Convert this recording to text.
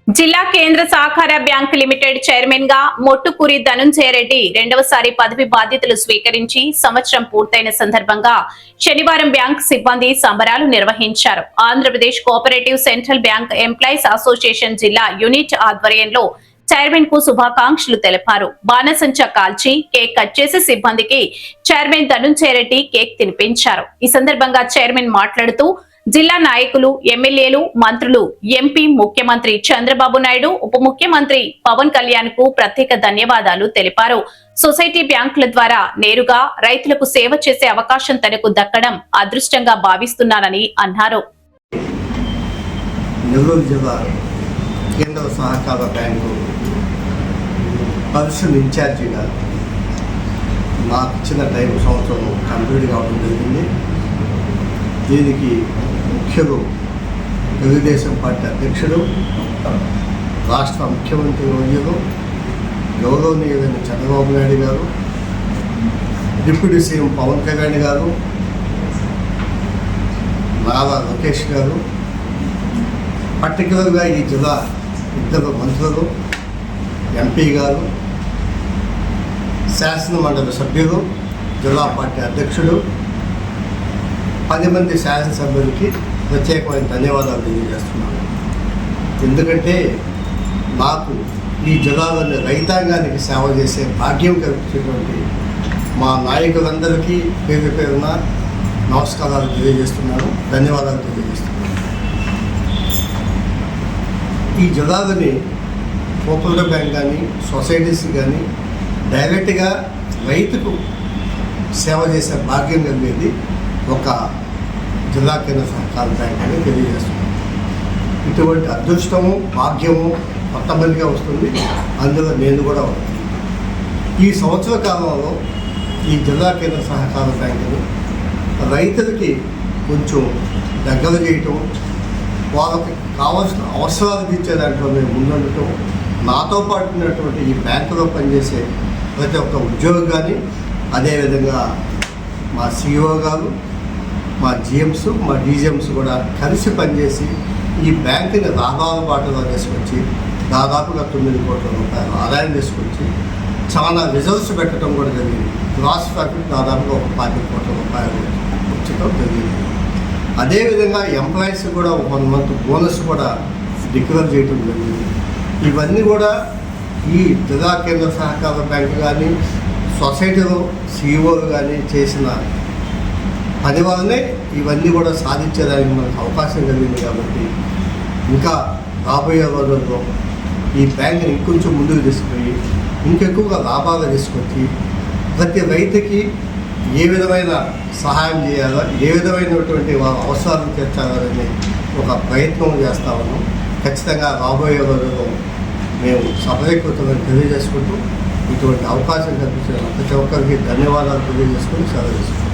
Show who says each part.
Speaker 1: జిల్లా కేంద్ర సహకార బ్యాంక్ లిమిటెడ్ చైర్మన్ గా మొట్టుకూరి ధనుంజయ రెడ్డి రెండవసారి పదవి బాధ్యతలు స్వీకరించి సంవత్సరం పూర్తయిన సందర్భంగా శనివారం బ్యాంక్ సిబ్బంది సంబరాలు నిర్వహించారు. Andhra Pradesh cooperative central bank employees association జిల్లా యూనిట్ ఆధ్వర్యంలో చైర్మన్ కు శుభాకాంక్షలు తెలిపారు. బాణసంచా కాల్చి కేక్ కట్ చేసి సిబ్బందికి చైర్మన్ ధనుంజయ రెడ్డి కేక్ తినిపించారు. ఈ సందర్భంగా చైర్మన్ మాట్లాడుతూ జిల్లా నాయకులు, ఎమ్మెల్యేలు, మంత్రులు, ఎంపీ, ముఖ్యమంత్రి చంద్రబాబు నాయుడు, ఉప ముఖ్యమంత్రి పవన్ కళ్యాణ్ కు ప్రత్యేక ధన్యవాదాలు తెలిపారు. సొసైటీ బ్యాంకుల ద్వారా నేరుగా రైతులకు సేవ చేసే అవకాశం తనకు దక్కడం అదృష్టంగా భావిస్తున్నానని అన్నారు.
Speaker 2: నెల్లూరు జిల్లా కేంద్ర సహకార బ్యాంకు పర్సనల్ ఇన్ఛార్జిగా నాకు ఇచ్చిన టైం సంవత్సరం కంప్లీట్ కావడం జరిగింది. దీనికి ముఖ్యులు తెలుగుదేశం పార్టీ అధ్యక్షుడు, రాష్ట్ర ముఖ్యమంత్రి వర్యులు గౌరవనీయులైన చంద్రబాబు నాయుడు గారు, డిప్యూటీ సీఎం పవన్ కళ్యాణ్ గారు, నారా లోకేష్ గారు, పర్టికులర్గా ఈ జిల్లా ఇద్దరు మంత్రులు, ఎంపీ గారు, శాసనమండలి సభ్యులు, జిల్లా పార్టీ అధ్యక్షుడు, 10 మంది శాసనసభ్యులకి ప్రత్యేకమైన ధన్యవాదాలు తెలియజేస్తున్నాను. ఎందుకంటే నాకు ఈ జిల్లాలోని రైతాంగానికి సేవ చేసే భాగ్యం కల్పించేటువంటి మా నాయకులందరికీ పేరు పేరున నమస్కారాలు తెలియజేస్తున్నాను, ధన్యవాదాలు తెలియజేస్తున్నాను. ఈ జిల్లాలోని కోఆపరేటివ్ బ్యాంక్ కానీ, సొసైటీస్ కానీ డైరెక్ట్గా రైతుకు సేవ చేసే భాగ్యం కలిగేది ఒక జిల్లా కేంద్ర సహకార బ్యాంక్ అని తెలియజేస్తున్నాం. ఇటువంటి అదృష్టము, భాగ్యము కొంతమందిగా వస్తుంది, అందులో నేను కూడా ఉన్నాను. ఈ సంవత్సర కాలంలో ఈ జిల్లా కేంద్ర సహకార బ్యాంకుని రైతులకి కొంచెం దగ్గర చేయటం, వాళ్ళకి కావాల్సిన అవసరాలు తీర్చే దాంట్లో మేము ముందుండటం, నాతో పాటు ఉన్నటువంటి ఈ బ్యాంకులో పనిచేసే ప్రతి ఒక్క ఉద్యోగి కానీ, అదేవిధంగా మా సిఇఓ గారు, మా జిఎంస్, మా డీజిఎంస్ కూడా కలిసి పనిచేసి ఈ బ్యాంకుని లాభాల బాటలో తీసుకొచ్చి దాదాపుగా 9 కోట్ల రూపాయలు ఆదాయం తీసుకొచ్చి చాలా రిజర్వ్స్ పెట్టడం కూడా జరిగింది. గ్రాస్ ప్రాఫిట్ దాదాపుగా ఒక 20 కోట్ల రూపాయలు వచ్చటం జరిగింది. అదేవిధంగా ఎంప్లాయీస్ కూడా 1 మంత్ బోనస్ కూడా డిక్లేర్ చేయడం జరిగింది. ఇవన్నీ కూడా ఈ జిల్లా కేంద్ర సహకార బ్యాంకు కానీ, సొసైటీలో సిఇఓలు కానీ చేసిన పని వల్లనే ఇవన్నీ కూడా సాధించేదానికి మనకు అవకాశం కలిగింది. కాబట్టి ఇంకా రాబోయే రోజుల్లో ఈ బ్యాంకుని ఇంకొంచెం ముందుకు తీసుకుపోయి ఇంకెక్కువగా లాభాలు తీసుకొచ్చి ప్రతి రైతుకి ఏ విధమైన సహాయం చేయాలో, ఏ విధమైనటువంటి వాళ్ళ అవసరాలను తీర్చాలని ఒక ప్రయత్నం చేస్తా ఉన్నాం. ఖచ్చితంగా రాబోయే రోజుల్లో మేము సఫలీకృతమని తెలియజేసుకుంటూ ఇటువంటి అవకాశం కల్పించిన ప్రతి ఒక్కరికి ధన్యవాదాలు తెలియజేసుకుని సెలవు తీసుకుంటాం.